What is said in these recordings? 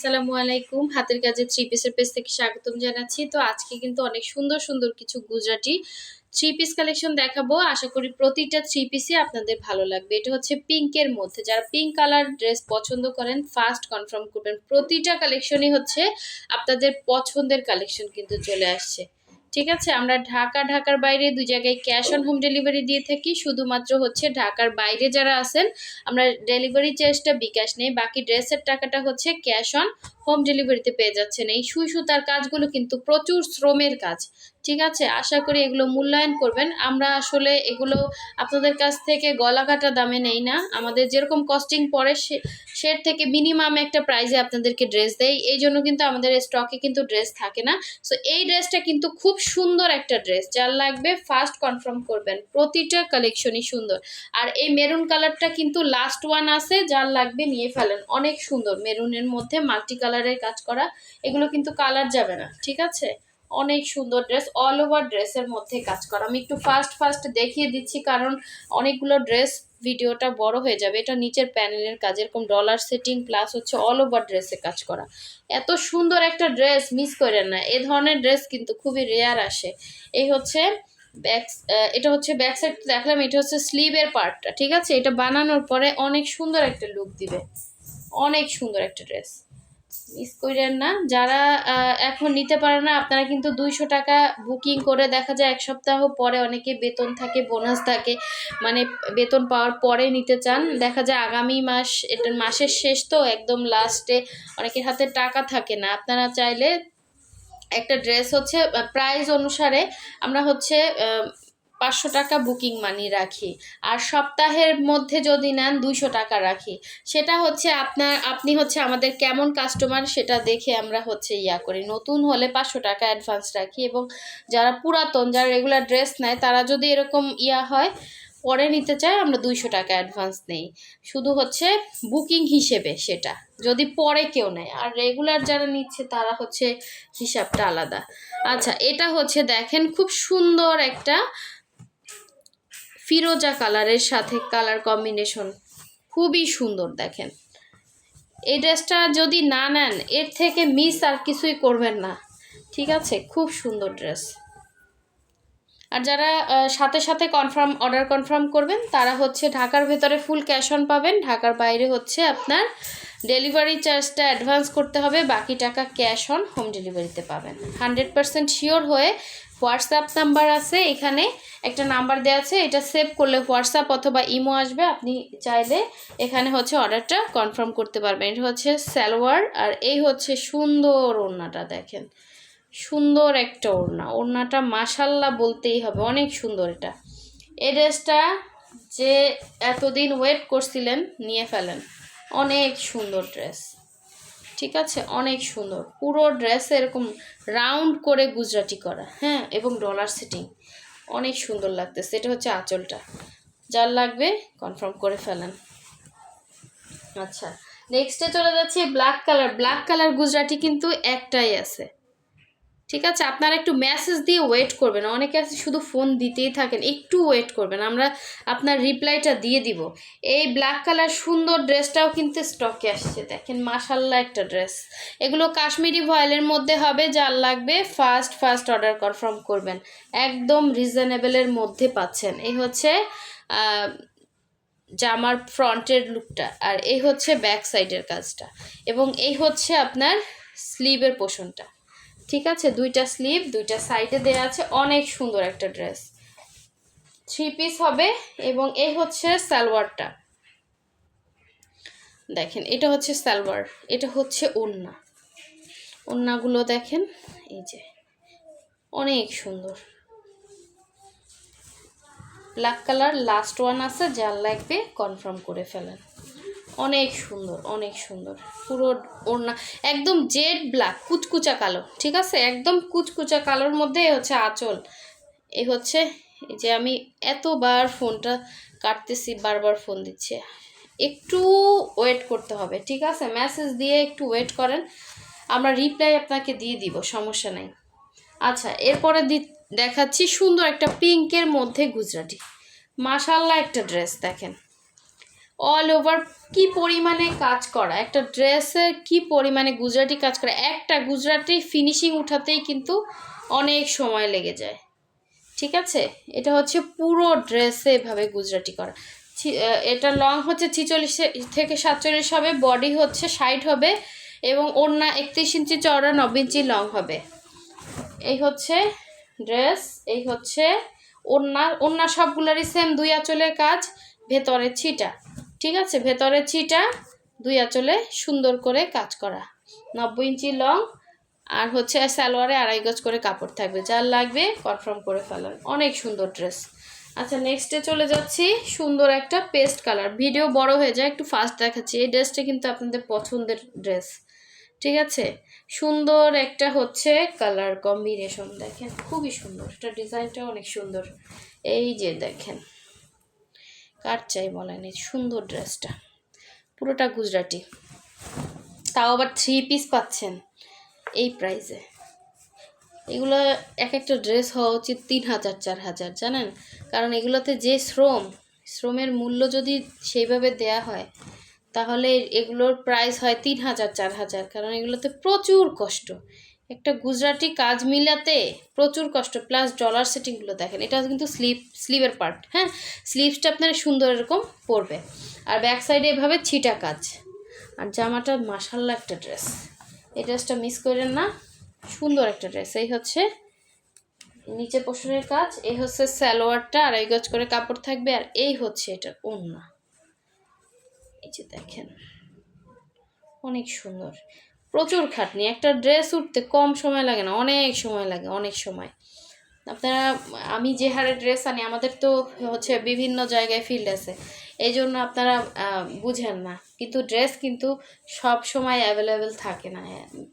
আসসালামু আলাইকুম। হাতের কাজে থ্রি পিসের পেজ থেকে স্বাগতম জানাচ্ছি। তো আজকে কিন্তু অনেক সুন্দর সুন্দর কিছু গুজরাটি থ্রি পিস কালেকশন দেখাবো। আশা করি প্রতিটা থ্রি পিসই আপনাদের ভালো লাগবে। এটা হচ্ছে পিঙ্কের মধ্যে, যারা পিঙ্ক কালার ড্রেস পছন্দ করেন ফার্স্ট কনফার্ম করবেন। প্রতিটা কালেকশনই হচ্ছে আপনাদের পছন্দের কালেকশন কিন্তু চলে আসছে। ঠিক আছে, আমরা ঢাকার বাইরে দুই জায়গায় ক্যাশ অন হোম ডেলিভারি দিয়ে থাকি। শুধুমাত্র হচ্ছে ঢাকার বাইরে যারা আছেন আমরা ডেলিভারি চার্জটা বিকাশ নেই, বাকি ড্রেসের টাকাটা হচ্ছে ক্যাশ অন হোম ডেলিভারিতে পেয়ে যাচ্ছেন। এই সুই সুতার কাজগুলো কিন্তু প্রচুর শ্রমের কাজ। ঠিক আছে, আশা করি এগুলো মূল্যায়ন করবেন। আমরা আসলে এগুলো আপনাদের কাছ থেকে গলা কাটা দামে নেই না, আমাদের যেরকম কস্টিং পড়ে সের থেকে মিনিমাম একটা প্রাইসে আপনাদেরকে ড্রেস দেয়। এই জন্য কিন্তু আমাদের স্টকে কিন্তু ড্রেস থাকে না। সো এই ড্রেসটা কিন্তু খুব সুন্দর একটা ড্রেস, যার লাগবে ফার্স্ট কনফার্ম করবেন। প্রতিটা কালেকশনই সুন্দর। আর এই মেরুন কালারটা কিন্তু লাস্ট ওয়ান আছে, যার লাগবে নিয়ে ফেলেন। অনেক সুন্দর মেরুনের মধ্যে মাল্টি কালারের কাজ করা, এগুলো কিন্তু কালার যাবে না। ঠিক আছে, অনেক সুন্দর ড্রেস, অল ওভার ড্রেসের মধ্যে কাজ করা। আমি একটু ফার্স্ট দেখিয়ে দিচ্ছি, কারণ অনেকগুলো ড্রেস ভিডিওটা বড় হয়ে যাবে। এটা নিচের প্যানেলের কাজ, এরকম ডলার সেটিং প্লাস হচ্ছে অল ওভার ড্রেসে কাজ করা। এত সুন্দর একটা ড্রেস মিস করেন না। এ ধরনের ড্রেস কিন্তু খুবই রেয়ার আসে। এই হচ্ছে ব্যাক, এটা হচ্ছে ব্যাক সাইড দেখলাম। এটা হচ্ছে স্লিভের পার্টটা। ঠিক আছে, এটা বানানোর পরে অনেক সুন্দর একটা লুক দিবে। অনেক সুন্দর একটা ড্রেস, মিস করেন না। যারা এখন নিতে পারে না, আপনারা কিন্তু 200 টাকা বুকিং করে দেখা যায় এক সপ্তাহ পরে, অনেকে বেতন থাকে বোনাস থাকে, মানে বেতন পাওয়ার পরে নিতে চান। দেখা যায় আগামী মাস, এটা মাসের শেষ তো একদম লাস্টে অনেকের হাতে টাকা থাকে না। আপনারা চাইলে একটা ড্রেস হচ্ছে প্রাইস অনুসারে আমরা হচ্ছে 500 টাকা বুকিং মানি রাখি, আর সপ্তাহের মধ্যে যদি নেন 200 টাকা রাখি। সেটা হচ্ছে আপনি হচ্ছে আমাদের কেমন কাস্টমার সেটা দেখে আমরা হচ্ছে করি। নতুন হলে 500 টাকা অ্যাডভান্স রাখি, এবং যারা পুরাতন, যারা রেগুলার ড্রেস নেয়, তারা যদি এরকম হয় পরে নিতে চায়, আমরা 200 টাকা অ্যাডভান্স নেই, শুধু হচ্ছে বুকিং হিসেবে। সেটা যদি পরে কেউ নেয়, আর রেগুলার যারা নিচ্ছে তারা হচ্ছে হিসাবটা আলাদা। আচ্ছা, এটা হচ্ছে দেখেন খুব সুন্দর একটা ফিরোজা কালারের সাথে কালার কম্বিনেশন, খুবই সুন্দর। দেখেন এই ড্রেসটা যদি না নেন, এর থেকে মিস আর কিছুই করবেন না। ঠিক আছে, খুব সুন্দর ড্রেস। আর যারা সাথে সাথে অর্ডার কনফার্ম করবেন, তারা হচ্ছে ঢাকার ভেতরে ফুল ক্যাশ অন পাবেন, ঢাকার বাইরে হচ্ছে আপনার ডেলিভারি চার্জটা অ্যাডভান্স করতে হবে, বাকি টাকা ক্যাশ অন হোম ডেলিভারিতে পাবেন। 100% শিওর হয়ে হোয়াটসঅ্যাপ নাম্বার আছে, এখানে একটা নাম্বার দেওয়া আছে, এটা সেভ করলে হোয়াটসঅ্যাপ অথবা ইমো আসবে। আপনি চাইলে এখানে হচ্ছে অর্ডারটা কনফার্ম করতে পারবেন। এটা হচ্ছে সালোয়ার, আর এই হচ্ছে সুন্দর ওড়নাটা। দেখেন সুন্দর একটা ওড়নাটা মাশাল্লাহ বলতেই হবে, অনেক সুন্দর। এটা এই ড্রেসটা যে এতদিন ওয়েট করছিলেন, নিয়ে ফেলেন। অনেক সুন্দর ড্রেস। ঠিক আছে, অনেক সুন্দর। পুরো ড্রেস এরকম রাউন্ড করে গুজরাটি করা, হ্যাঁ, এবং ডলার সেটিং, অনেক সুন্দর লাগতেছে। এটা হচ্ছে আঁচলটা, যার লাগবে কনফার্ম করে ফেলেন। আচ্ছা, নেক্সটে চলে যাচ্ছে ব্ল্যাক কালার গুজরাটি কিন্তু একটাই আছে। ঠিক আছে, আপনারা একটু মেসেজ দিয়ে ওয়েট করবেন। অনেকে আছে শুধু ফোন দিতেই থাকেন, একটু ওয়েট করবেন, আমরা আপনার রিপ্লাইটা দিয়ে দিব। এই ব্ল্যাক কালার সুন্দর ড্রেসটাও কিন্তু স্টকে আসছে। দেখেন মাশাল্লাহ একটা ড্রেস। এগুলো কাশ্মীরি ভয়েলের মধ্যে হবে, যার লাগবে ফার্স্ট অর্ডার কনফার্ম করবেন। একদম রিজনেবলের মধ্যে পাচ্ছেন। এই হচ্ছে জামার ফ্রন্টের লুকটা, আর এই হচ্ছে ব্যাক সাইডের কাজটা, এবং এই হচ্ছে আপনার স্লিভের পোর্শনটা। ঠিক আছে, দুইটা স্লিভ দুইটা সাইডে দেওয়া আছে। অনেক সুন্দর একটা ড্রেস, থ্রি পিস হবে। এবং এই হচ্ছে সালোয়ারটা। দেখেন এটা হচ্ছে সালোয়ার, এটা হচ্ছে ওড়নাগুলো দেখেন, এই যে অনেক সুন্দর। ব্ল্যাক কালার লাস্ট ওয়ান আছে, যার লাগবে কনফার্ম করে ফেলেন। অনেক সুন্দর, অনেক সুন্দর। পুরো ওড়না একদম জেড ব্ল্যাক, কুচকুচা কালো। ঠিক আছে, একদম কুচকুচা কালোর মধ্যে হচ্ছে আঁচল। এই হচ্ছে, এই যে আমি এতবার ফোনটা কাটতেছি, বারবার ফোন দিচ্ছে, একটু ওয়েট করতে হবে। ঠিক আছে, মেসেজ দিয়ে একটু ওয়েট করেন, আমরা রিপ্লাই আপনাকে দিয়ে দিব, সমস্যা নাই। আচ্ছা, এরপরে দেখাচ্ছি সুন্দর একটা পিঙ্কের মধ্যে গুজরাটি। মাশাল্লাহ একটা ড্রেস। দেখেন অল ওভার কি পরিমাণে কাজ করা, একটা ড্রেসের কি পরিমাণে গুজরাটি কাজ করা, একটা গুজরাটি ফিনিশিং উঠাতেই কিন্তু অনেক সময় লেগে যায়। ঠিক আছে, এটা হচ্ছে পুরো ড্রেসে এভাবে গুজরাটি করা। এটা লং হচ্ছে 46 থেকে 47 হবে, বডি হচ্ছে 60 হবে, এবং ওড়না 31 ইঞ্চি চওড়া, 90 ইঞ্চি লং হবে। এই হচ্ছে ড্রেস, এই হচ্ছে ওড়না। ওড়না সবগুলারই সেম 2 আঁচলের কাজ, ভেতরে ছিটা। ঠিক আছে, ভেতরে ছিটা, 2 আঁচলে সুন্দর করে কাজ করা, 90 ইঞ্চি লং। আর হচ্ছে সালোয়ারে 2.5 গজ করে কাপড় থাকবে। যার লাগবে কনফার্ম করে ফেলার, অনেক সুন্দর ড্রেস। আচ্ছা, নেক্সটে চলে যাচ্ছি। সুন্দর একটা পেস্ট কালার, ভিডিও বড় হয়ে যায়, একটু ফাস্ট দেখাচ্ছি। এই ড্রেসটা কিন্তু আপনাদের পছন্দের ড্রেস। ঠিক আছে, সুন্দর একটা হচ্ছে কালার কম্বিনেশন, দেখেন খুবই সুন্দর, এটা ডিজাইনটা অনেক সুন্দর। এই যে দেখেন, কার চাই বলেন এই সুন্দর ড্রেসটা, পুরোটা গুজরাটি, তাও আবার 3 পিস পাচ্ছেন এই প্রাইসে। এগুলো এক একটা ড্রেস হওয়া উচিত 3000 4000, জানেন? কারণ এগুলোতে যে শ্রমের মূল্য যদি সেইভাবে দেয়া হয়, তাহলে এগুলোর প্রাইস হয় 3000 4000। কারণ এগুলোতে প্রচুর কষ্ট, একটা গুজরাটি কাজ মিলাতে প্রচুর কষ্ট, প্লাস ডলার সেটিংগুলো দেখেন। এটা কিন্তু স্লিভের পার্ট, হ্যাঁ, স্লিভসটা আপনার সুন্দর এরকম পড়বে, আর ব্যাক সাইডে এভাবে ছিটা কাজ। আর জামাটা মাশাআল্লাহ একটা ড্রেস, এই ড্রেসটা মিস করেন না, সুন্দর একটা ড্রেস। এই হচ্ছে নিচে পোশনের কাজ, এই হচ্ছে সালোয়ারটা 2.5 গজ করে কাপড় থাকবে, আর এই হচ্ছে এটার ওড়না। এই যে দেখেন, অনেক সুন্দর, প্রচুর খাটনি, একটা ড্রেস উঠতে কম সময় লাগে না, অনেক সময় লাগে, অনেক সময়। আপনারা, আমি যে হারে ড্রেস আনি, আমাদের তো হচ্ছে বিভিন্ন জায়গায় ফিল্ড আছে, এই জন্য আপনারা বুঝেন না, কিন্তু ড্রেস কিন্তু সব সময় অ্যাভেলেবেল থাকে না,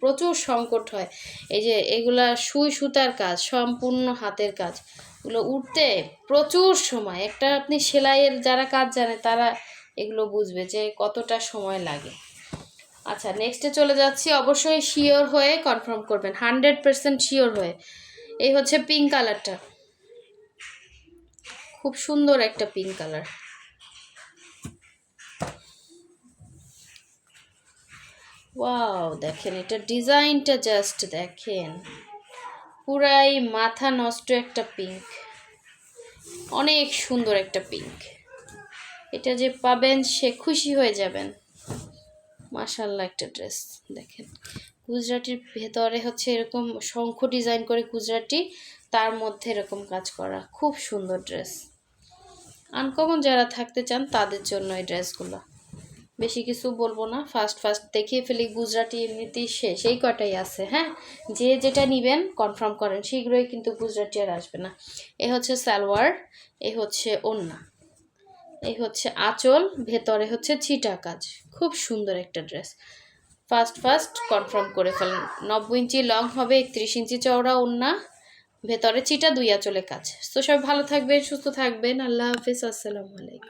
প্রচুর সংকট হয়। এই যে এগুলা সুই সুতার কাজ, সম্পূর্ণ হাতের কাজ, এগুলো উঠতে প্রচুর সময়, একটা আপনি সেলাইয়ের যারা কাজ জানে তারা এগুলো বুঝবে যে কতটা সময় লাগে। আচ্ছা, নেক্সটে চলে যাচ্ছি। অবশ্যই শিওর হয়ে কনফার্ম করবেন, 100% শিওর হয়ে। এই হচ্ছে পিঙ্ক কালারটা, খুব সুন্দর একটা পিঙ্ক কালার। ওয়াও, দেখেন এটা ডিজাইনটা জাস্ট দেখেন, পুরাই মাথা নষ্ট একটা পিঙ্ক, অনেক সুন্দর একটা পিঙ্ক। এটা যে পাবেন সে খুশি হয়ে যাবেন। মাশাআল্লাহ একটা ড্রেস, দেখেন গুজরাটির ভেতরে হচ্ছে এরকম শঙ্খ ডিজাইন করে গুজরাটি, তার মধ্যে এরকম কাজ করা, খুব সুন্দর ড্রেস। আনকমন যারা থাকতে চান তাদের জন্য এই ড্রেসগুলো। বেশি কিছু বলবো না, ফার্স্ট দেখিয়ে ফেলি। গুজরাটি এমনিতেই শেষ, এই কটাই আছে। হ্যাঁ, যে যেটা নেবেন কনফার্ম করেন, শীঘ্রই কিন্তু গুজরাটি আর আসবে না। এই হচ্ছে সালোয়ার, এই হচ্ছে ওড়না, এই হচ্ছে আঁচল, ভেতরে হচ্ছে ছিটা কাজ, খুব সুন্দর একটা ড্রেস। ফার্স্ট কনফার্ম করে ফেলেন। 90 ইঞ্চি লং হবে, 31 ইঞ্চি চওড়া ওড়না, ভেতরে চিটা, 2 আঁচলে কাজ। তো সবাই ভালো থাকবেন, সুস্থ থাকবেন, আল্লাহ হাফিজ, আসসালামু আলাইকুম।